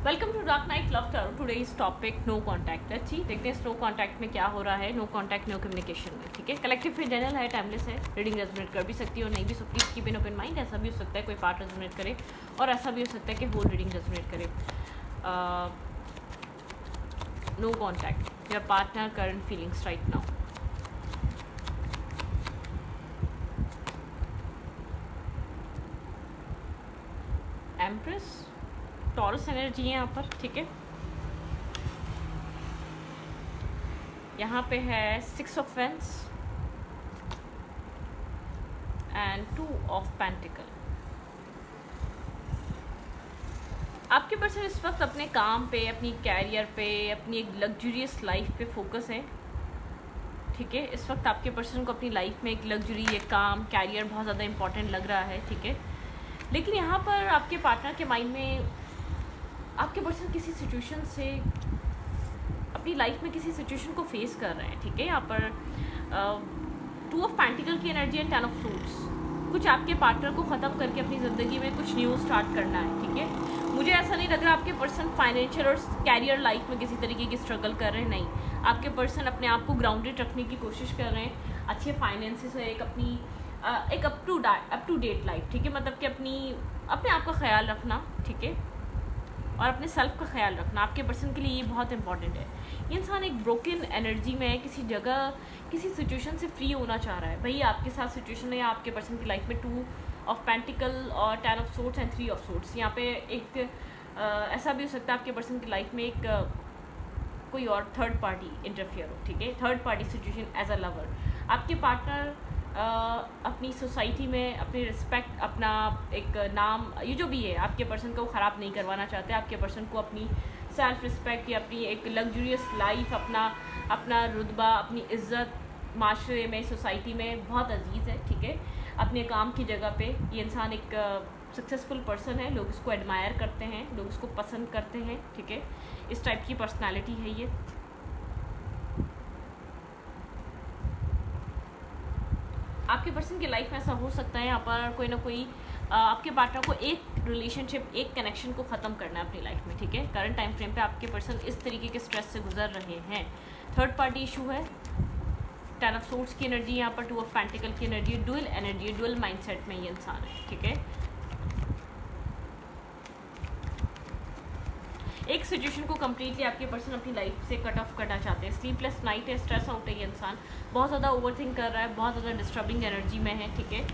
Welcome to dark night love tarot. Today's topic no contact. अच्छी देखते हैं no contact में क्या हो रहा है, नो कॉन्टैक्ट नो कम्युनिकेशन में। ठीक है, कलेक्टिव फिर जनरल है, टाइमलेस है, रीडिंग रेजोनेट कर भी सकती है और नहीं भी सकती। Keep in open mind. ऐसा भी हो सकता है कोई पार्ट रेजोनेट करे और ऐसा भी हो सकता है कि होल रीडिंग रेजोनेट करे। No contact your partner current feelings right now. Empress Taurus energy है यहाँ पर। ठीक है, यहाँ पे है 6 of wands and 2 of pentacles. आपके पर्सन इस वक्त अपने काम पे, अपनी कैरियर पे, अपनी एक लग्जरियस लाइफ पे फोकस है। ठीक है, इस वक्त आपके पर्सन को अपनी लाइफ में एक लग्जरी, एक काम, कैरियर बहुत ज़्यादा इंपॉर्टेंट लग रहा है। ठीक है, लेकिन यहाँ पर आपके पार्टनर के माइंड में आपके पर्सन किसी सिचुएशन से, अपनी लाइफ में किसी सिचुएशन को फेस कर रहे हैं। ठीक है, यहाँ पर 2 ऑफ पेंटिकल की एनर्जी एंड 10 ऑफ सूट्स। कुछ आपके पार्टनर को ख़त्म करके अपनी ज़िंदगी में कुछ न्यू स्टार्ट करना है। ठीक है, मुझे ऐसा नहीं लग रहा आपके पर्सन फाइनेंशियल और कैरियर लाइफ में किसी तरीके की स्ट्रगल कर रहे हैं। नहीं, आपके पर्सन अपने आप को ग्राउंडेड रखने की कोशिश कर रहे हैं। अच्छे फाइनेंसेस है, एक अपनी एक अप टू डेट लाइफ। ठीक है, मतलब कि अपने आप का ख्याल रखना। ठीक है, और अपने सेल्फ का ख्याल रखना आपके पर्सन के लिए ये बहुत इंपॉर्टेंट है। ये इंसान एक ब्रोकन एनर्जी में है, किसी जगह किसी सिचुएशन से फ्री होना चाह रहा है। भाई आपके साथ सिचुएशन है या आपके पर्सन की लाइफ में 2 ऑफ पेंटिकल और 10 of sorts and 3 of sorts. यहाँ पे एक ऐसा भी हो सकता है आपके पर्सन की लाइफ में एक कोई और थर्ड पार्टी इंटरफियर हो। ठीक है, third party situation as a lover. आपके पार्टनर अपनी सोसाइटी में अपनी रिस्पेक्ट, अपना एक नाम, ये जो भी है आपके पर्सन को ख़राब नहीं करवाना चाहते। आपके पर्सन को अपनी सेल्फ रिस्पेक्ट या अपनी एक लग्जरियस लाइफ, अपना रुतबा, अपनी इज़्ज़त माशरे में, सोसाइटी में बहुत अजीज़ है। ठीक है, अपने काम की जगह पे ये इंसान एक सक्सेसफुल पर्सन है। लोग इसको एडमायर करते हैं, लोग इसको पसंद करते हैं। ठीक है, इस टाइप की पर्सनैलिटी है ये। आपके पर्सन की लाइफ में ऐसा हो सकता है यहाँ पर कोई ना कोई आपके पार्टनर को एक रिलेशनशिप, एक कनेक्शन को ख़त्म करना है अपनी लाइफ में। ठीक है, करंट टाइम फ्रेम पे आपके पर्सन इस तरीके के स्ट्रेस से गुजर रहे हैं। थर्ड पार्टी इशू है, 10 ऑफ सोर्ट्स की एनर्जी, यहाँ पर 2 ऑफ पेंटिकल की energy, dual energy, dual mindset में ये इंसान है। ठीक है, एक सिचुएशन को कम्प्लीटली आपके पर्सन अपनी लाइफ से कट ऑफ करना चाहते हैं। स्लीपलेस नाइट है, स्ट्रेस आउट है ये इंसान, बहुत ज़्यादा ओवरथिंक कर रहा है, बहुत ज़्यादा डिस्टर्बिंग एनर्जी में है। ठीक है,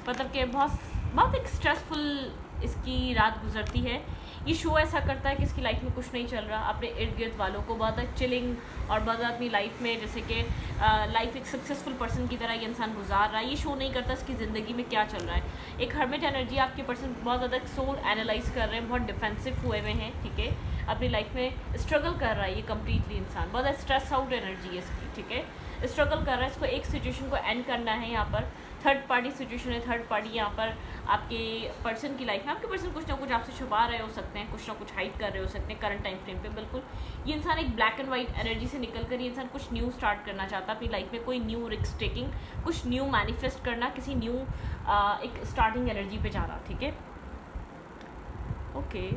मतलब कि बहुत एक स्ट्रेसफुल इसकी रात गुजरती है। ये शो ऐसा करता है कि इसकी लाइफ में कुछ नहीं चल रहा। अपने इर्द गिर्द वालों को बहुत चिलिंग और बहुत ज़्यादा अपनी लाइफ में, जैसे कि लाइफ एक सक्सेसफुल पर्सन की तरह ये इंसान गुजार रहा है। ये शो नहीं करता इसकी ज़िंदगी में क्या चल रहा है। एक हर्मिट एनर्जी, आपके पर्सन बहुत ज़्यादा सोल एनालाइज कर रहे हैं, बहुत डिफेंसिव हुए हुए हैं। ठीक है, अपनी लाइफ में स्ट्रगल कर रहा है ये कम्प्लीटली इंसान, बहुत स्ट्रेस आउट एनर्जी है इसकी। ठीक है, स्ट्रगल कर रहा है, इसको एक सिचुएशन को एंड करना है। यहाँ पर थर्ड पार्टी सिचुएशन है। थर्ड पार्टी यहाँ पर आपके पर्सन की लाइफ में, आपके पर्सन कुछ ना कुछ आपसे छुपा रहे हो सकते हैं, कुछ ना कुछ हाइड कर रहे हो सकते हैं करंट टाइम फ्रेम पे। बिल्कुल ये इंसान एक ब्लैक एंड वाइट एनर्जी से निकल कर ये इंसान कुछ न्यू स्टार्ट करना चाहता है अपनी लाइफ में। कोई न्यू रिस्क टेकिंग, कुछ न्यू मैनिफेस्ट करना, किसी न्यू एक स्टार्टिंग एनर्जी पे जा रहा। ठीक है, ओके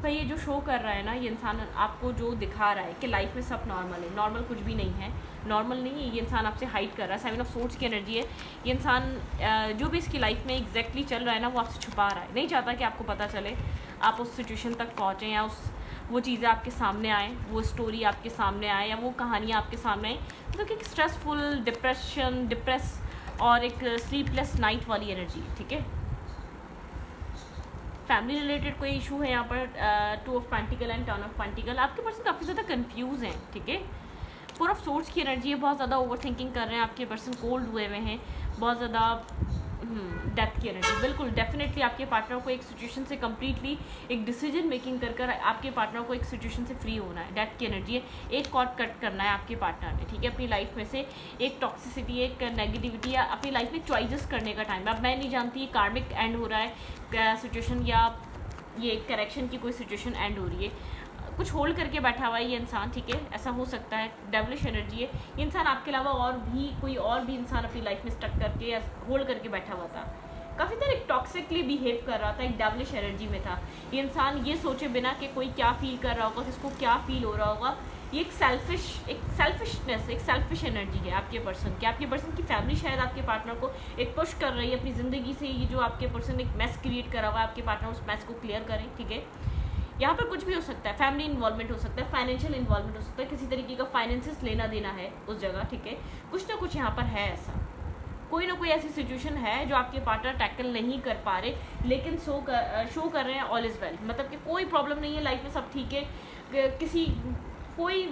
भाई ये जो शो कर रहा है ना ये इंसान, आपको जो दिखा रहा है कि लाइफ में सब नॉर्मल है, नॉर्मल कुछ भी नहीं है, नॉर्मल नहीं है। ये इंसान आपसे हाइड कर रहा है। 7 ऑफ सोर्ट्स की एनर्जी है। ये इंसान जो भी इसकी लाइफ में एग्जैक्टली चल रहा है ना वो आपसे छुपा रहा है, नहीं चाहता कि आपको पता चले, आप उस सिचुएशन तक पहुँचें या वो चीज़ें आपके सामने आए, वो स्टोरी आपके सामने आए या वो कहानियाँ आपके सामने आए। मतलब कि स्ट्रेसफुल, डिप्रेस और एक स्लीपलेस नाइट वाली एनर्जी। ठीक है, फैमिली रिलेटेड कोई इशू है यहाँ पर। 2 of pentacle and 10 of pentacles. आपके पर्सन काफ़ी ज़्यादा कंफ्यूज हैं। ठीक है, 4 ऑफ सोर्ट्स की एनर्जी है, बहुत ज़्यादा ओवर थिंकिंग कर रहे हैं आपके पर्सन, कोल्ड हुए हुए हैं, बहुत ज़्यादा डेथ की एनर्जी। बिल्कुल डेफिनेटली आपके पार्टनर को एक सिचुएशन से कम्प्लीटली एक डिसीजन मेकिंग कर आपके पार्टनर को एक सिचुएशन से फ्री होना है। डेथ की एनर्जी है, एक कॉर्ड कट करना है आपके पार्टनर ने। ठीक है, अपनी लाइफ में से एक टॉक्सिसिटी, एक नेगेटिविटी या अपनी लाइफ में चॉइसेस करने का टाइम। अब मैं नहीं जानती ये कार्मिक एंड हो रहा है सिचुएशन या ये करेक्शन की कोई सिचुएशन एंड हो रही है। कुछ होल्ड करके बैठा हुआ है ये इंसान। ठीक है, ऐसा हो सकता है, डेवलिश एनर्जी है। ये इंसान आपके अलावा कोई और भी इंसान अपनी लाइफ में स्टक करके या होल्ड करके बैठा हुआ था। काफ़ी ज़्यादा एक टॉक्सिकली बिहेव कर रहा था, एक डेविलिश एनर्जी में था। ये इंसान ये सोचे बिना कि कोई क्या फील कर रहा होगा, किसको क्या फील हो रहा होगा, ये एक सेल्फिशनेस, एक सेल्फिश एनर्जी है आपके पर्सन की। आपके पर्सन की फैमिली शायद आपके पार्टनर को एक पुश कर रही है अपनी ज़िंदगी से, ये जो आपके पर्सन एक मैस क्रिएट करा हुआ है, आपके पार्टनर उस मैस को क्लियर करें, ठीक है। यहाँ पर कुछ भी हो सकता है, फैमिली इन्वॉल्वमेंट हो सकता है, फाइनेंशियल इन्वॉल्वमेंट हो सकता है, किसी तरीके का फाइनेंसिस लेना देना है उस जगह, ठीक है। कुछ ना कुछ यहाँ पर है ऐसा, कोई ना कोई ऐसी सिचुएशन है जो आपके पार्टनर टैकल नहीं कर पा रहे, लेकिन शो कर रहे हैं ऑल इज़ वेल, मतलब कि कोई प्रॉब्लम नहीं है लाइफ में, सब ठीक है। कोई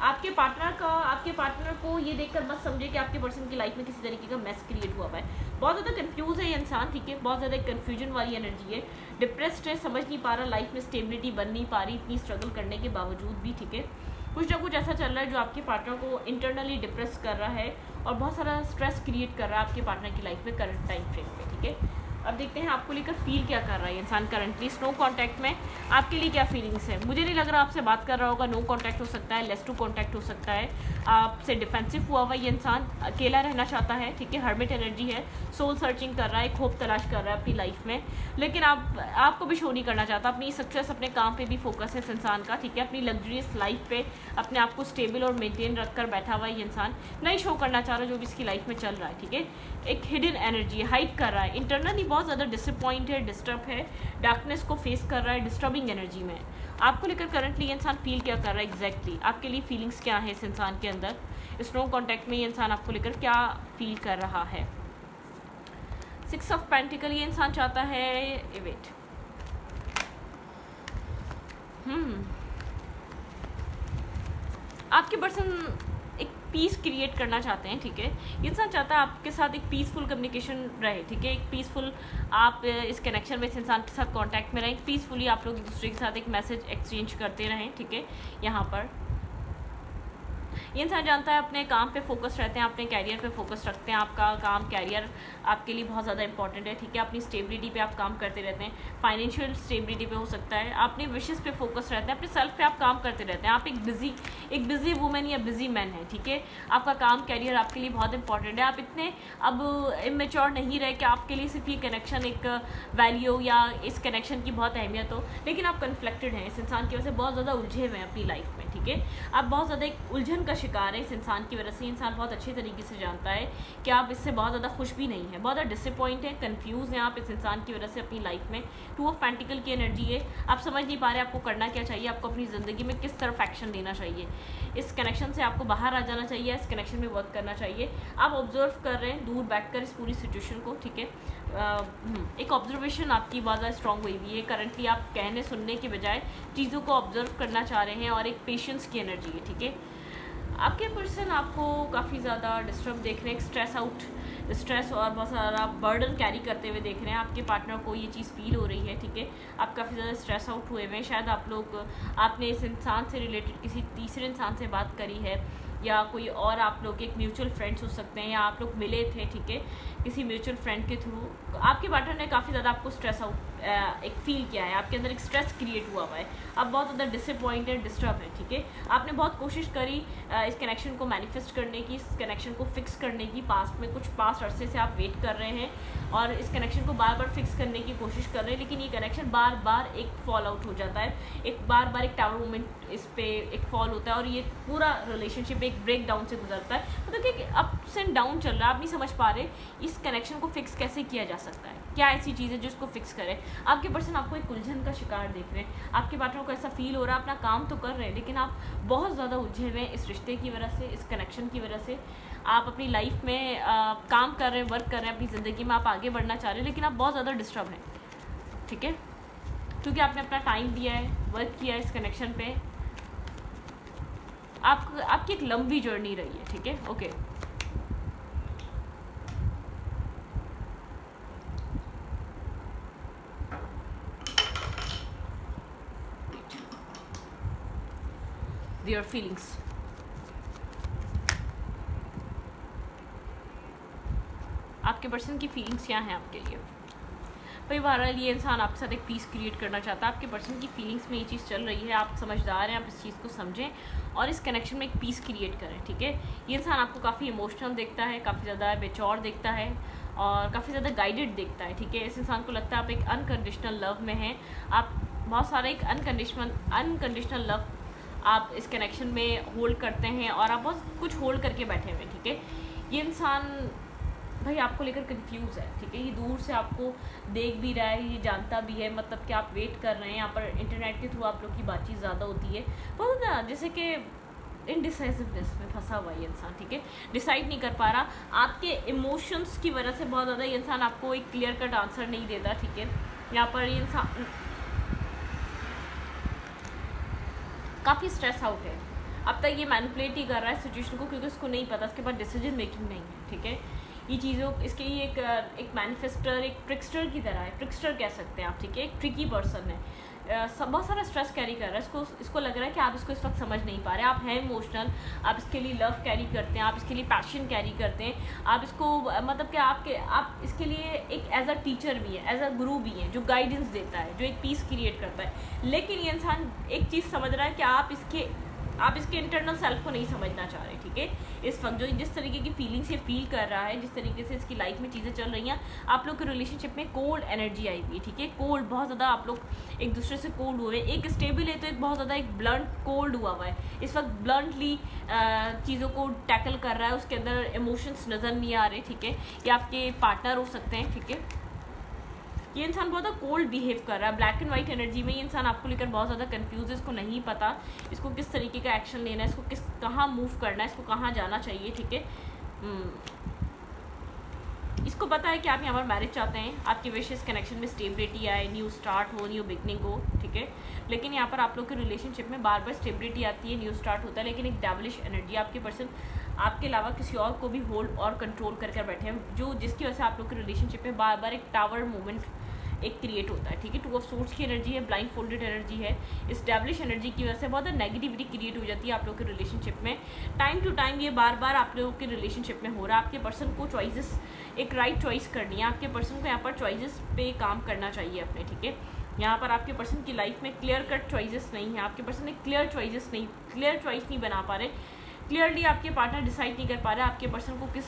आपके पार्टनर को ये देखकर मत समझे कि आपके पर्सन की लाइफ में किसी तरीके का मैस क्रिएट हुआ है। बहुत ज़्यादा कंफ्यूज है ये इंसान, ठीक है, बहुत ज़्यादा कन्फ्यूजन वाली एनर्जी है, डिप्रेस्ड है, समझ नहीं पा रहा, लाइफ में स्टेबिलिटी बन नहीं पा रही इतनी स्ट्रगल करने के बावजूद भी, ठीक है। कुछ ना कुछ ऐसा चल रहा है जो आपके पार्टनर को इंटरनली डिप्रेस कर रहा है और बहुत सारा स्ट्रेस क्रिएट कर रहा है आपके पार्टनर की लाइफ में करंट टाइम फ्रेम में, ठीक है। अब देखते हैं आपको लेकर फील क्या कर रहा है इंसान करंटली स्नो कांटेक्ट में, आपके लिए क्या फीलिंग्स है। मुझे नहीं लग रहा आपसे बात कर रहा होगा, नो कांटेक्ट हो सकता है, लेस टू कांटेक्ट हो सकता है, आपसे डिफेंसिव हुआ हुआ ये इंसान, अकेला रहना चाहता है, ठीक है, हर्मिट एनर्जी है, सोल सर्चिंग कर रहा है, होप तलाश कर रहा है अपनी लाइफ में, लेकिन आपको भी शो नहीं करना चाहता, अपनी सक्सेस, अपने काम पे भी फोकस है इस इंसान का, ठीक है, अपनी लग्जरियस लाइफ पे अपने आप को स्टेबल और मेंटेन रखकर बैठा हुआ ये इंसान नहीं शो करना चाह रहा जो भी इसकी लाइफ में चल रहा है, ठीक है। एक हिडन एनर्जी है, हाइड कर रहा है, इंटरनली बहुत ज़्यादा डिसअपॉइंट है, डिस्टर्ब है, डार्कनेस को फेस कर रहा है, डिस्टर्बिंग एनर्जी में। आपको लेकर करंटली ये इंसान फील क्या कर रहा है एग्जैक्टली, आपके लिए फीलिंग्स क्या है इस इंसान के अंदर, स्नो कॉन्टैक्ट में ये इंसान आपको लेकर क्या फील कर रहा है। 6 ऑफ पेंटिकल, ये इंसान चाहता है वेट आपके पर्सन एक पीस क्रिएट करना चाहते हैं, ठीक है। ये इंसान चाहता है आपके साथ एक पीसफुल कम्युनिकेशन रहे, ठीक है, एक पीसफुल आप इस कनेक्शन में इस इंसान के साथ कांटेक्ट में रहें, पीसफुली आप लोग एक दूसरे के साथ एक मैसेज एक्सचेंज करते रहें, ठीक है। यहाँ पर ये इंसान जानता है अपने काम पे फोकस रहते हैं, अपने कैरियर पे फोकस रखते हैं, आपका काम कैरियर आपके लिए बहुत ज़्यादा इंपॉर्टेंट है, ठीक है। अपनी स्टेबिलिटी पे आप काम करते रहते हैं, फाइनेंशियल स्टेबिलिटी पे हो सकता है, अपने विशेस पे फोकस रहते हैं, अपने सेल्फ पे आप काम करते रहते हैं, आप एक बिजी वुमेन या बिजी मैन है, ठीक है। आपका काम कैरियर आपके लिए बहुत इंपॉर्टेंट है, आप इतने अब इमेच्योर नहीं रहे कि आपके लिए सिर्फ ये कनेक्शन एक वैल्यू या इस कनेक्शन की बहुत अहमियत हो, लेकिन आप कन्फ्लिक्टेड हैं इस इंसान की वजह से, बहुत ज़्यादा उलझे हुए हैं अपनी लाइफ में, ठीक है। आप बहुत ज़्यादा एक उलझन का शिकार है इस इंसान की वजह से। इंसान बहुत अच्छे तरीके से जानता है कि आप इससे बहुत ज़्यादा खुश भी नहीं है, बहुत ज़्यादा डिसअपॉइंट है, कंफ्यूज हैं आप इस इंसान की वजह से अपनी लाइफ में। 2 ऑफ पेंटिकल की एनर्जी है, आप समझ नहीं पा रहे आपको करना क्या चाहिए, आपको अपनी ज़िंदगी में किस तरफ एक्शन लेना चाहिए, इस कनेक्शन से आपको बाहर आ जाना चाहिए, इस कनेक्शन में वर्क करना चाहिए। आप ऑब्जर्व कर रहे हैं दूर बैठकर इस पूरी सिचुएशन को, ठीक है। एक ऑब्जर्वेशन आपकी बहुत ज़्यादा स्ट्रॉन्ग हुई हुई है करंटली, आप कहने सुनने के बजाय चीज़ों को ऑब्जर्व करना चाह रहे हैं, और एक पेशेंस की एनर्जी है, ठीक है। आपके पर्सन आपको काफ़ी ज़्यादा डिस्टर्ब देख रहे हैं, स्ट्रेस और बहुत सारा बर्डन कैरी करते हुए देख रहे हैं, आपके पार्टनर को ये चीज़ फील हो रही है, ठीक है। आप काफ़ी ज़्यादा स्ट्रेस आउट हुए हुए हैं, शायद आपने इस इंसान से रिलेटेड किसी तीसरे इंसान से बात करी है, या कोई और आप लोग एक म्यूचुअल फ्रेंड्स हो सकते हैं, या आप लोग मिले थे, ठीक है, किसी म्यूचुअल फ्रेंड के थ्रू। आपके पार्टनर ने काफ़ी ज़्यादा आपको स्ट्रेस आउट एक फील किया है, आपके अंदर एक स्ट्रेस क्रिएट हुआ है, आप बहुत ज़्यादा डिसअपॉइंटेड, डिस्टर्ब है, ठीक है। आपने बहुत कोशिश करी इस कनेक्शन को मैनिफेस्ट करने की, इस कनेक्शन को फिक्स करने की, पास्ट अरसे से आप वेट कर रहे हैं और इस कनेक्शन को बार बार फिक्स करने की कोशिश कर रहे हैं, लेकिन ये कनेक्शन बार बार एक फॉल आउट हो जाता है, एक बार एक टावर मोमेंट इस पे एक फॉल होता है, और ये पूरा रिलेशनशिप एक ब्रेक डाउन से गुजरता है। मतलब कि अप्स एंड डाउन चल रहा है, आप नहीं समझ पा रहे इस कनेक्शन को फिक्स कैसे किया जा सकता है, क्या ऐसी चीज़ है जो इसको फिक्स करे। आपके पर्सन आपको एक उलझन का शिकार देख रहे हैं, आपके पार्टनर को ऐसा फील हो रहा है, अपना काम तो कर रहे हैं, लेकिन आप बहुत ज़्यादा उलझे हुए हैं इस रिश्ते की वजह से, इस कनेक्शन की वजह से। आप अपनी लाइफ में काम कर रहे हैं, वर्क कर रहे हैं, अपनी ज़िंदगी में आप आगे बढ़ना चाह रहे हैं, लेकिन आप बहुत ज़्यादा डिस्टर्ब हैं, ठीक है, क्योंकि आपने अपना टाइम दिया है, वर्क किया है इस कनेक्शन पे। आपकी एक लंबी जर्नी रही है, ठीक है, ओके। Their feelings. आपके पर्सन की फीलिंग्स क्या हैं आपके लिए। भाई बहरहाल ये इंसान आपके साथ एक पीस क्रिएट करना चाहता है, आपके पर्सन की फीलिंग्स में ये चीज़ चल रही है, आप समझदार हैं, आप इस चीज़ को समझें और इस कनेक्शन में एक पीस क्रिएट करें, ठीक है। ये इंसान आपको काफ़ी इमोशनल देखता है, काफ़ी ज़्यादा मेच्योर देखता है, और काफ़ी ज़्यादा गाइडेड दिखता है, ठीक है। इस इंसान को लगता है आप एक अनकंडीशनल लव में हैं, आप बहुत सारा एक अनकंडीशनल लव आप इस कनेक्शन में होल्ड करते हैं और आप बहुत कुछ होल्ड करके बैठे हुए हैं, ठीक है। ये इंसान भाई आपको लेकर कंफ्यूज है, ठीक है। ये दूर से आपको देख भी रहा है, ये जानता भी है, मतलब कि आप वेट कर रहे हैं। यहाँ पर इंटरनेट के थ्रू आप लोग की बातचीत ज़्यादा होती है, बहुत ना, जैसे कि इनडिसाइसिवनेस में फंसा हुआ ये इंसान, ठीक है। डिसाइड नहीं कर पा रहा, आपके इमोशंस की वजह से बहुत ज़्यादा ये इंसान आपको एक क्लियर कट आंसर नहीं देता, ठीक है। यहाँ पर ये इंसान काफ़ी स्ट्रेस आउट है, अब तक ये मैनिपुलेट ही कर रहा है सिचुएशन को, क्योंकि उसको नहीं पता, उसके पास डिसीजन मेकिंग नहीं है, ठीक है। ये चीज़ों इसके ये एक मैनिफेस्टर, एक ट्रिक्स्टर की तरह है, ट्रिक्स्टर कह सकते हैं आप, ठीक है। एक ट्रिकी पर्सन है, बहुत सारा स्ट्रेस कैरी कर रहा है, इसको लग रहा है कि आप इसको इस वक्त समझ नहीं पा रहे, आप हैं इमोशनल, आप इसके लिए लव कैरी करते हैं, आप इसके लिए पैशन कैरी करते हैं, आप इसको मतलब कि आप इसके लिए एक एज अ टीचर भी है, एज अ गुरु भी हैं, जो गाइडेंस देता है, जो एक पीस क्रिएट करता है। लेकिन ये इंसान एक चीज़ समझ रहा है कि आप इसके इंटरनल सेल्फ को नहीं समझना चाह रहे, ठीक है। इस वक्त जो जिस तरीके की फीलिंग्स ये फील कर रहा है, जिस तरीके से इसकी लाइफ में चीज़ें चल रही हैं, आप लोग के रिलेशनशिप में कोल्ड एनर्जी आई हुई है, ठीक है। कोल्ड, बहुत ज़्यादा आप लोग एक दूसरे से कोल्ड हुए, एक स्टेबल है तो एक बहुत ज़्यादा एक ब्लंट कोल्ड हुआ है। इस वक्त ब्लंटली चीज़ों को टैकल कर रहा है, उसके अंदर इमोशंस नज़र नहीं आ रहे, ठीक है। ये आपके पार्टनर हो सकते हैं, ठीक है। ये इंसान बहुत ज़्यादा कोल्ड बिहेव कर रहा है, ब्लैक एंड वाइट एनर्जी में ये इंसान आपको लेकर बहुत ज़्यादा कंफ्यूज है, इसको नहीं पता इसको किस तरीके का एक्शन लेना है, इसको कहाँ मूव करना है, इसको कहाँ जाना चाहिए, ठीक है। इसको पता है कि आप यहाँ पर मैरिज चाहते हैं, आपके विशेष कनेक्शन में स्टेबिलिटी आए, न्यू स्टार्ट हो, न्यू बिगनिंग हो, ठीक है। लेकिन यहाँ पर आप लोग के रिलेशनशिप में बार बार स्टेबिलिटी आती है, न्यू स्टार्ट होता है, लेकिन एक डेविलिश एनर्जी, आपके पर्सन आपके अलावा किसी और को भी होल्ड और कंट्रोल कर बैठे हैं, जिसकी वजह से आप लोग के रिलेशनशिप में बार बार एक टावर मोमेंट एक क्रिएट होता है, ठीक है। 2 ऑफ सोर्स की एनर्जी है, ब्लाइंड फोल्डेड एनर्जी है, इस्टेब्लिश एनर्जी की वजह से बहुत नेगेटिविटी क्रिएट हो जाती है आप लोग के रिलेशनशिप में। टाइम टू टाइम ये बार बार आप लोगों के रिलेशनशिप में हो रहा है। आपके पर्सन को चॉइसेस, एक राइट चॉइस करनी है, आपके पर्सन को यहाँ पर चॉइसेस पे काम करना चाहिए अपने, ठीक है। यहाँ पर आपके पर्सन की लाइफ में क्लियर कट चॉइसेस नहीं है, आपके पर्सन एक क्लियर चॉइस नहीं बना पा रहे, क्लियरली आपके पार्टनर डिसाइड नहीं कर पा रहे आपके पर्सन को किस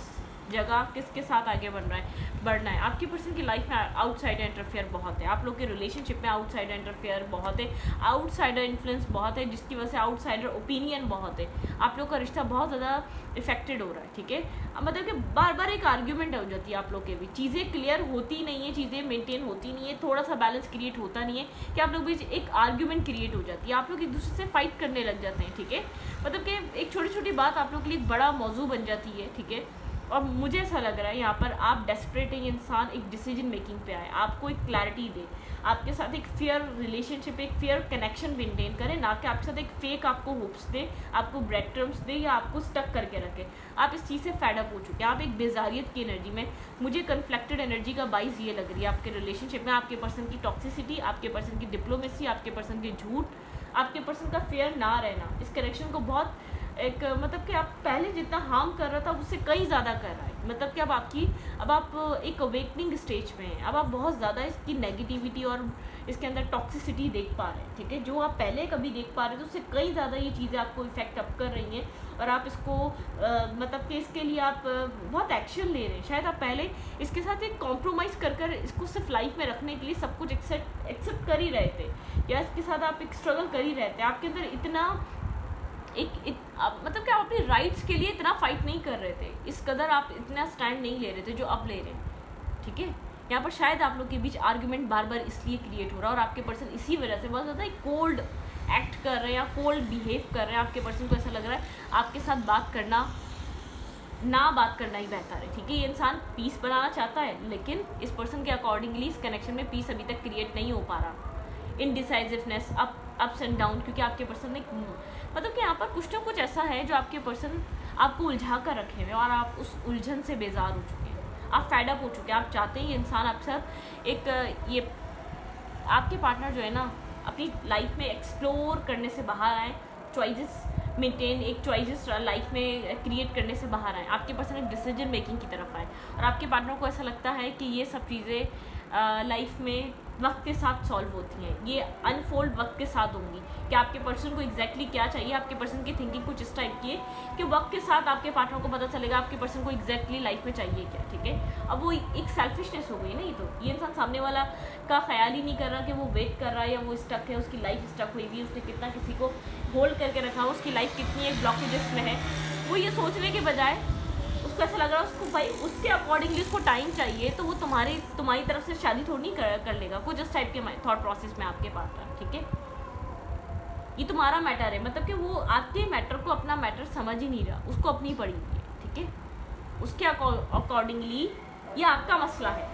जगह किसके साथ आगे बढ़ना है। आपकी पर्सन की लाइफ में आउटसाइडर इंटरफेयर बहुत है, आप लोग के रिलेशनशिप में आउटसाइडर इंटरफेयर बहुत है, आउटसाइडर इन्फ्लुएंस बहुत है, जिसकी वजह से आउटसाइडर ओपिनियन बहुत है, आप लोग का रिश्ता बहुत ज़्यादा इफेक्टेड हो रहा है, ठीक है। मतलब कि बार बार एक आर्ग्यूमेंट हो जाती है आप लोग के बीच, चीज़ें क्लियर होती नहीं है, चीज़ें मेंटेन होती नहीं है, थोड़ा सा बैलेंस क्रिएट होता नहीं है कि आप लोग बीच एक आर्ग्यूमेंट क्रिएट हो जाती है, आप लोग एक दूसरे से फाइट करने लग जाते हैं, ठीक है। मतलब कि एक छोटी छोटी बात आप लोग के लिए एक बड़ा मौजू बन जाती है, ठीक है। और मुझे ऐसा लग रहा है यहाँ पर आप डेस्परेट हैं, इंसान एक डिसीजन मेकिंग पे आए, आपको एक क्लैरिटी दे, आपके साथ एक फेयर रिलेशनशिप, एक फेयर कनेक्शन मेंटेन करे, ना कि आपके साथ एक फेक आपको होप्स दे, आपको ब्रेड क्रम्स दे या आपको स्टक करके रखे। आप इस चीज़ से फैड अप हो चुके हैं, आप एक बेजारियत की एनर्जी में, मुझे कन्फ्लेक्टेड एनर्जी का बाइस ये लग रही है आपके रिलेशनशिप में, आपके पर्सन की टॉक्सिसिटी, आपके पर्सन की डिप्लोमेसी, आपके पर्सन के झूठ, आपके पर्सन का फेयर ना रहना, इस कनेक्शन को बहुत एक मतलब कि आप पहले जितना हार्म कर रहा था उससे कई ज़्यादा कर रहा है। मतलब कि अब आप एक अवेकनिंग स्टेज पे हैं, अब आप बहुत ज़्यादा इसकी नेगेटिविटी और इसके अंदर टॉक्सिसिटी देख पा रहे हैं, ठीक है। जो आप पहले कभी देख पा रहे थे उससे कई ज़्यादा ये चीज़ें आपको इफेक्ट अप कर रही हैं और आप इसको मतलब कि इसके लिए आप बहुत एक्शन ले रहे हैं। शायद आप पहले इसके साथ एक कॉम्प्रोमाइज़ कर इसको सिर्फ लाइफ में रखने के लिए सब कुछ एक्सेप्ट कर ही रहे थे, या इसके साथ आप एक स्ट्रगल कर ही रहे थे, आपके अंदर इतना मतलब कि आप अपने राइट्स के लिए इतना फाइट नहीं कर रहे थे, इस कदर आप इतना स्टैंड नहीं ले रहे थे जो अब ले रहे हैं, ठीक है। यहाँ पर शायद आप लोग के बीच आर्गुमेंट बार बार इसलिए क्रिएट हो रहा है और आपके पर्सन इसी वजह से बहुत ज़्यादा कोल्ड एक्ट कर रहे हैं या कोल्ड बिहेव कर रहे हैं। आपके पर्सन को ऐसा लग रहा है आपके साथ बात करना ही बेहतर है, ठीक है। ये इंसान पीस बनाना चाहता है, लेकिन इस पर्सन के अकॉर्डिंगली इस कनेक्शन में पीस अभी तक क्रिएट नहीं हो पा रहा। इनडिसाइसिवनेस, अप्स एंड डाउन, क्योंकि आपके पर्सन ने मतलब कि यहाँ पर कुछ ना कुछ ऐसा है जो आपके पर्सन आपको उलझा कर रखे हुए और आप उस उलझन से बेजार हो चुके हैं, आप फैड अप हो चुके हैं। आप चाहते हैं ये इंसान आपके साथ ये आपके पार्टनर जो है ना अपनी लाइफ में एक्सप्लोर करने से बाहर आए, चॉइसेस मेंटेन, एक चॉइसेस लाइफ में क्रिएट करने से बाहर आए, आपके पर्सन एक डिसीजन मेकिंग की तरफ आए और आपके पार्टनर को ऐसा लगता है कि ये सब चीज़ें लाइफ में वक्त के साथ सॉल्व होती हैं, ये अनफोल्ड वक्त के साथ होंगी कि आपके पर्सन को एग्जैक्टली क्या चाहिए। आपके पर्सन की थिंकिंग कुछ इस टाइप की है कि वक्त के साथ आपके पार्टनर को पता चलेगा आपके पर्सन को एग्जैक्टली लाइफ में चाहिए क्या, ठीक है। अब वो एक सेल्फिशनेस हो गई ना, ये इंसान सामने वाला का ख्याल ही नहीं कर रहा कि वो वेट कर रहा है या वो स्टक है, उसकी लाइफ स्टक हुई हुई है, उसने कितना किसी को होल्ड करके रखा हो, उसकी लाइफ कितनी एक ब्लॉकेजेस में है। वो ये सोचने के बजाय उसको ऐसा लग रहा है उसको भाई उसके अकॉर्डिंगली उसको टाइम चाहिए, तो वो तुम्हारी तरफ से शादी थोड़ी नहीं कर लेगा कुछ इस टाइप के थॉट प्रोसेस में आपके पार्टनर, ठीक है। ये तुम्हारा मैटर है, मतलब कि वो आपके मैटर को अपना मैटर समझ ही नहीं रहा, उसको अपनी पड़ी हुई है, ठीक है। उसके अकॉर्डिंगली ये आपका मसला है।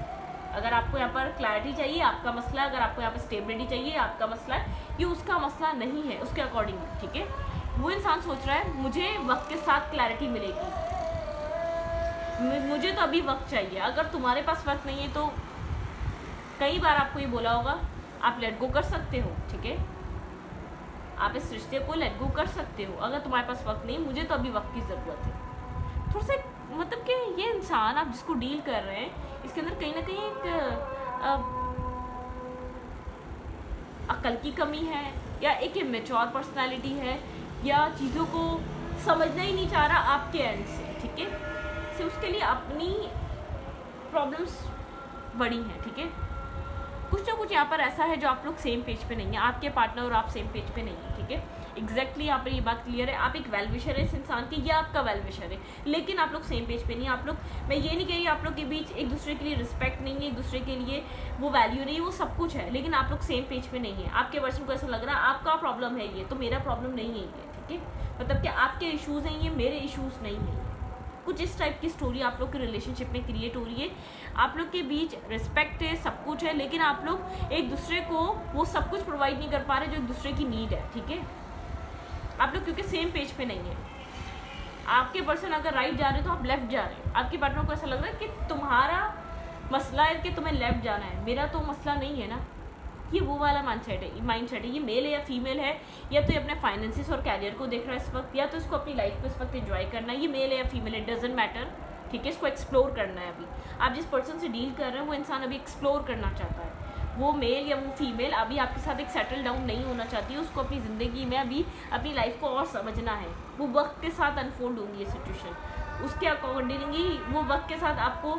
अगर आपको यहाँ पर क्लैरिटी चाहिए आपका मसला है, अगर आपको यहाँ पर स्टेबिलिटी चाहिए आपका मसला है, ये उसका मसला नहीं है उसके अकॉर्डिंगली, ठीक है। वो इंसान सोच रहा है मुझे वक्त के साथ क्लैरिटी मिलेगी, मुझे तो अभी वक्त चाहिए। अगर तुम्हारे पास वक्त नहीं है तो कई बार आपको ये बोला होगा आप लेट गो कर सकते हो, ठीक है। आप इस रिश्ते को लेट गो कर सकते हो अगर तुम्हारे पास वक्त नहीं, मुझे तो अभी वक्त की ज़रूरत है। थोड़ा सा मतलब कि ये इंसान आप जिसको डील कर रहे हैं इसके अंदर कहीं ना कहीं एक अक्ल की कमी है या एक इमेच्योर पर्सनालिटी है या चीज़ों को समझना ही नहीं चाह रहा आपके एंड से, ठीक है। से उसके लिए अपनी प्रॉब्लम्स बड़ी हैं, ठीक है। कुछ ना कुछ यहाँ पर ऐसा है जो आप लोग सेम पेज पे नहीं है, आपके पार्टनर और आप सेम पेज पे नहीं है, ठीक है। एग्जैक्टली यहाँ पर ये बात क्लियर है, आप एक वेल विशर है इस इंसान की या आपका वेल विशर है, लेकिन आप लोग सेम पेज पे नहीं। आप लोग, मैं ये नहीं कह रही आप लोग के बीच एक दूसरे के लिए रिस्पेक्ट नहीं है, एक दूसरे के लिए वो वैल्यू नहीं है, वो सब कुछ है, लेकिन आप लोग सेम पेज पे नहीं है। आपके पर्सन को ऐसा लग रहा है आपका प्रॉब्लम है ये, तो मेरा प्रॉब्लम नहीं है ये, ठीक है। मतलब कि आपके इशूज़ हैं ये, मेरे इशूज़ नहीं है। कुछ इस टाइप की स्टोरी आप लोग के रिलेशनशिप में क्रिएट हो रही है। आप लोग के बीच रिस्पेक्ट है, सब कुछ है, लेकिन आप लोग एक दूसरे को वो सब कुछ प्रोवाइड नहीं कर पा रहे जो एक दूसरे की नीड है, ठीक है। आप लोग क्योंकि सेम पेज पे नहीं है। आपके पर्सन अगर राइट जा रहे हैं तो आप लेफ्ट जा रहे हैं। आपके पार्टनर को ऐसा लग रहा है कि तुम्हारा मसला है कि तुम्हें लेफ्ट जाना है, मेरा तो मसला नहीं है ना। ये वो वाला माइंडसेट है। ये मेल है या फीमेल है, या तो ये अपने फाइनेंसिस और कैरियर को देख रहा है इस वक्त, या तो इसको अपनी लाइफ को इस वक्त एंजॉय करना है। ये मेल है या फीमेल है डजेंट मैटर, ठीक है। इसको एक्सप्लोर करना है। अभी आप जिस पर्सन से डील कर रहे हैं वो इंसान अभी एक्सप्लोर करना चाहता है। वो मेल या वो फीमेल अभी आपके साथ एक सेटल डाउन नहीं होना चाहती है, उसको अपनी ज़िंदगी में अभी अपनी लाइफ को और समझना है। वो वक्त के साथ अनफोल्ड होंगी ये सिचुएशन, उसके अकॉर्डिंगली वो वक्त के साथ आपको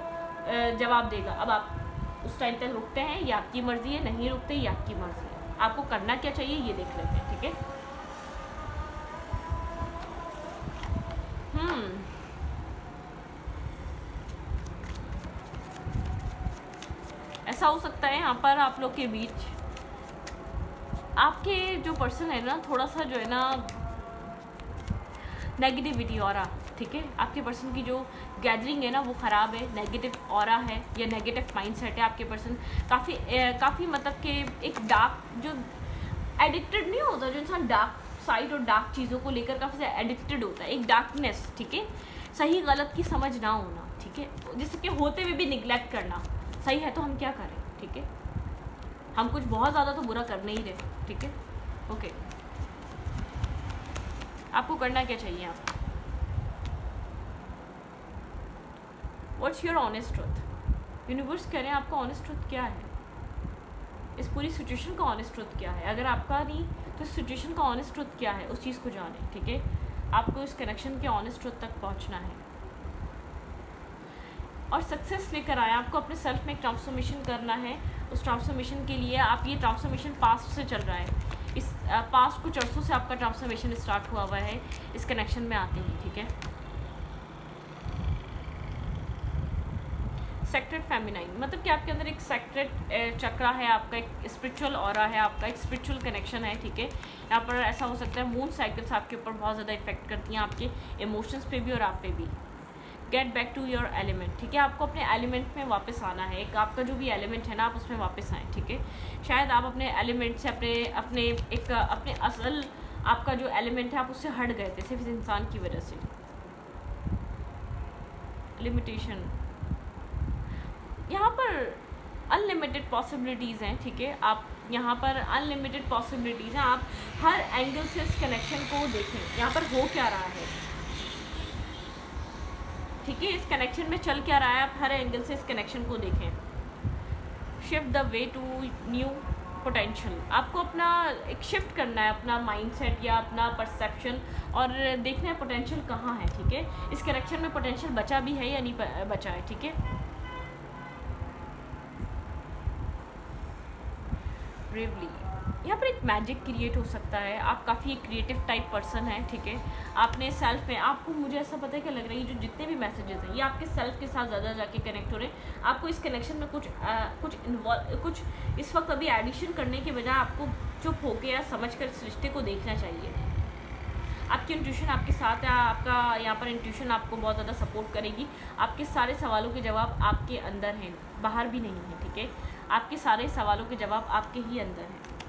जवाब देगा। अब आप उस टाइम तक रुकते हैं, ये आपकी मर्ज़ी है, नहीं रुकते ये आपकी मर्ज़ी है। आपको करना क्या चाहिए ये देख लेते हैं, ठीक है। ऐसा हो सकता है यहाँ पर आप लोग के बीच आपके जो पर्सन है ना, थोड़ा सा जो है ना नेगेटिविटी ऑरा, ठीक है। आपके पर्सन की जो गैदरिंग है ना वो ख़राब है, नेगेटिव ऑरा है या नेगेटिव माइंडसेट है। आपके पर्सन काफ़ी मतलब कि एक डार्क, जो एडिक्टेड नहीं होता, जो इंसान डार्क साइड और डार्क चीज़ों को लेकर काफ़ी ज़्यादा एडिक्टेड होता है, एक डार्कनेस, ठीक है। सही गलत की समझ ना होना, ठीक है। जिसके होते हुए भी निगलेक्ट करना, सही है तो हम क्या करें, ठीक है। हम कुछ बहुत ज़्यादा तो बुरा कर नहीं रहे, ठीक है। ओके, आपको करना क्या चाहिए? आप what's your honest truth? Universe कह रहे हैं आपका ऑनेस्ट ट्रुथ क्या है, इस पूरी सिचुएशन का ऑनेस्ट ट्रुथ क्या है। अगर आपका नहीं तो इस सिचुएशन का ऑनेस्ट ट्रुथ क्या है, उस चीज़ को जाने, ठीक है। आपको इस कनेक्शन के ऑनेस्ट ट्रुथ तक पहुंचना है और सक्सेस लेकर आए। आपको अपने सेल्फ में एक ट्रांसफॉर्मेशन करना है। उस ट्रांसफॉर्मेशन के लिए आप, ये ट्रांसफॉर्मेशन पास्ट से चल रहा है, इस पास्ट कुछ अरसों से आपका ट्रांसफॉर्मेशन स्टार्ट हुआ हुआ है इस कनेक्शन में आते ही, ठीक है। सेक्रेट फेमिनाइन, मतलब कि आपके अंदर एक सेक्रेट चक्रा है, आपका एक स्पिरिचुअल ऑरा है, आपका एक स्पिरिचुअल कनेक्शन है, ठीक है। यहाँ पर ऐसा हो सकता है मून साइकिल्स आपके ऊपर बहुत ज़्यादा इफेक्ट करती हैं, आपके इमोशंस पे भी और आप पे भी। Get back to your element, ठीक है। आपको अपने एलिमेंट में वापस आना है। एक आपका जो भी एलिमेंट है ना, आप उसमें वापस आएँ, ठीक है। शायद आप अपने एलिमेंट से अपने असल आपका जो एलिमेंट है आप उससे हट गए थे सिर्फ इस इंसान की वजह से। लिमिटेशन, यहाँ पर अनलिमिटेड पॉसिबिलिटीज़ हैं, ठीक है। आप यहाँ पर अनलिमिटेड पॉसिबिलिटीज़ हैं। आप हर एंगल से इस कनेक्शन को देखें, यहाँ पर हो क्या रहा है, ठीक है। इस कनेक्शन में चल क्या रहा है, आप हर एंगल से इस कनेक्शन को देखें। Shift the way to new potential. आपको अपना एक शिफ्ट करना है अपना माइंडसेट या अपना परसेप्शन, और देखना है पोटेंशियल कहाँ है, ठीक है। इस करेक्शन में पोटेंशियल बचा भी है या नहीं बचा है, ठीक है। ब्रेवली, यहाँ पर एक मैजिक क्रिएट हो सकता है। आप काफ़ी क्रिएटिव टाइप पर्सन है, ठीक है। आपने सेल्फ में, आपको, मुझे ऐसा पता है क्या लग रहा है, ये जो जितने भी मैसेजेस हैं ये आपके सेल्फ के साथ ज़्यादा जाके कनेक्ट हो रहे हैं। आपको इस कनेक्शन में कुछ इस वक्त अभी एडिशन करने के बजाय आपको चुप होकर या समझ कर इस रिश्ते को देखना चाहिए। आपकी इंट्यूशन आपके साथ है, आपका यहाँ पर इंट्यूशन आपको बहुत ज़्यादा सपोर्ट करेगी। आपके सारे सवालों के जवाब आपके अंदर हैं, बाहर भी नहीं है, ठीक है। आपके सारे सवालों के जवाब आपके ही अंदर हैं।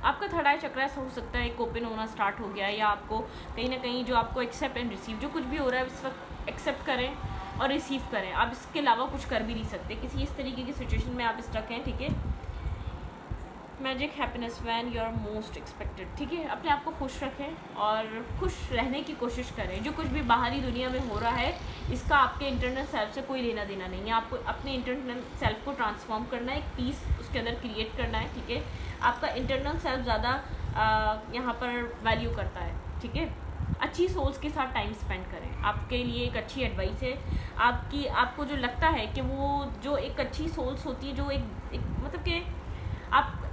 आपका थर्ड आई चक्र ऐसा हो सकता है एक ओपन होना स्टार्ट हो गया है, या आपको कहीं ना कहीं जो आपको एक्सेप्ट एंड रिसीव, जो कुछ भी हो रहा है इस वक्त एक्सेप्ट करें और रिसीव करें। आप इसके अलावा कुछ कर भी नहीं सकते, किसी इस तरीके की सिचुएशन में आप स्टक हैं, ठीक है। Magic happiness when you are most expected, ठीक है। अपने आप को खुश रखें और खुश रहने की कोशिश करें। जो कुछ भी बाहरी दुनिया में हो रहा है इसका आपके इंटरनल सेल्फ से कोई लेना देना नहीं है। आपको अपने इंटरनल सेल्फ को ट्रांसफॉर्म करना है, एक पीस उसके अंदर क्रिएट करना है, ठीक है। आपका इंटरनल सेल्फ ज़्यादा यहाँ पर वैल्यू करता है, ठीक है। अच्छी सोल्स के साथ टाइम स्पेंड करें, आपके लिए एक अच्छी एडवाइस है। आपको जो लगता है कि वो जो एक अच्छी सोल्स होती है, जो एक मतलब कि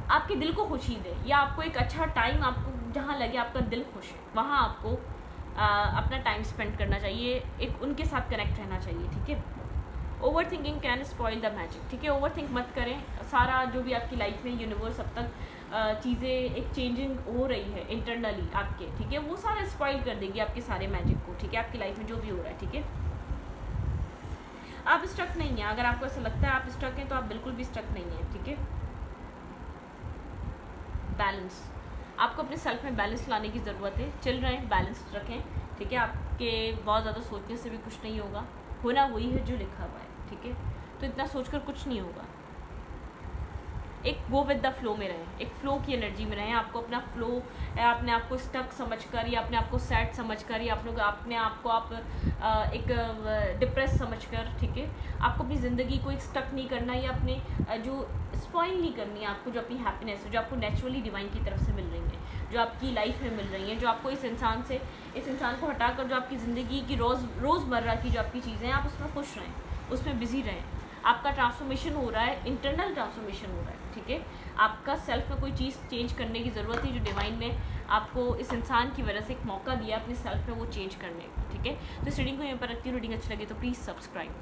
आपके दिल को खुशी दे, या आपको एक अच्छा टाइम, आपको जहाँ लगे आपका दिल खुश है वहाँ आपको अपना टाइम स्पेंड करना चाहिए, एक उनके साथ कनेक्ट रहना चाहिए, ठीक है। Over thinking can spoil the magic, ठीक है। ओवर थिंक मत करें। सारा जो भी आपकी लाइफ में यूनिवर्स अब तक चीज़ें एक चेंजिंग हो रही है इंटरनली आपके, ठीक है, वो सारा स्पॉइल कर देगी आपके सारे मैजिक को, ठीक है। आपकी लाइफ में जो भी हो रहा है, ठीक है। आप स्टक नहीं हैं। अगर आपको ऐसा लगता है आप स्टक हैं तो आप बिल्कुल भी स्टक नहीं हैं, ठीक है। बैलेंस, आपको अपने सेल्फ में बैलेंस लाने की ज़रूरत है। चल रहे हैं, बैलेंस रखें, ठीक है। आपके बहुत ज़्यादा सोचने से भी कुछ नहीं होगा, होना वही है जो लिखा हुआ है, ठीक है। तो इतना सोचकर कुछ नहीं होगा। एक गो विद द फ्लो में रहें, एक फ्लो की एनर्जी में रहें। आपको अपना फ्लो, अपने आप को स्टक समझकर या अपने आप को सैड समझकर या अपने आप को आप एक डिप्रेस समझकर, ठीक है। आपको अपनी ज़िंदगी को एक स्टक नहीं करना, या अपने जो स्पॉइल नहीं करनी है आपको, जो अपनी हैप्पीनेस है, जो आपको नेचुरली डिवाइन की तरफ से मिल रही है, जो आपकी लाइफ में मिल रही हैं, जो आपको इस इंसान को हटाकर जो आपकी ज़िंदगी की रोज़मर्रा की जो आपकी चीज़ें हैं, आप उसमें खुश रहें, उसमें बिजी रहें। आपका ट्रांसफॉर्मेशन हो रहा है, इंटरनल ट्रांसफॉर्मेशन हो रहा है, ठीक है। आपका सेल्फ में कोई चीज़ चेंज करने की ज़रूरत है, जो डिवाइन ने आपको इस इंसान की वजह से एक मौका दिया अपने सेल्फ में वो चेंज करने का, ठीक है। तो इस रीडिंग को यहाँ पर रखती हूँ। रीडिंग अच्छी लगे तो प्लीज़ सब्सक्राइब।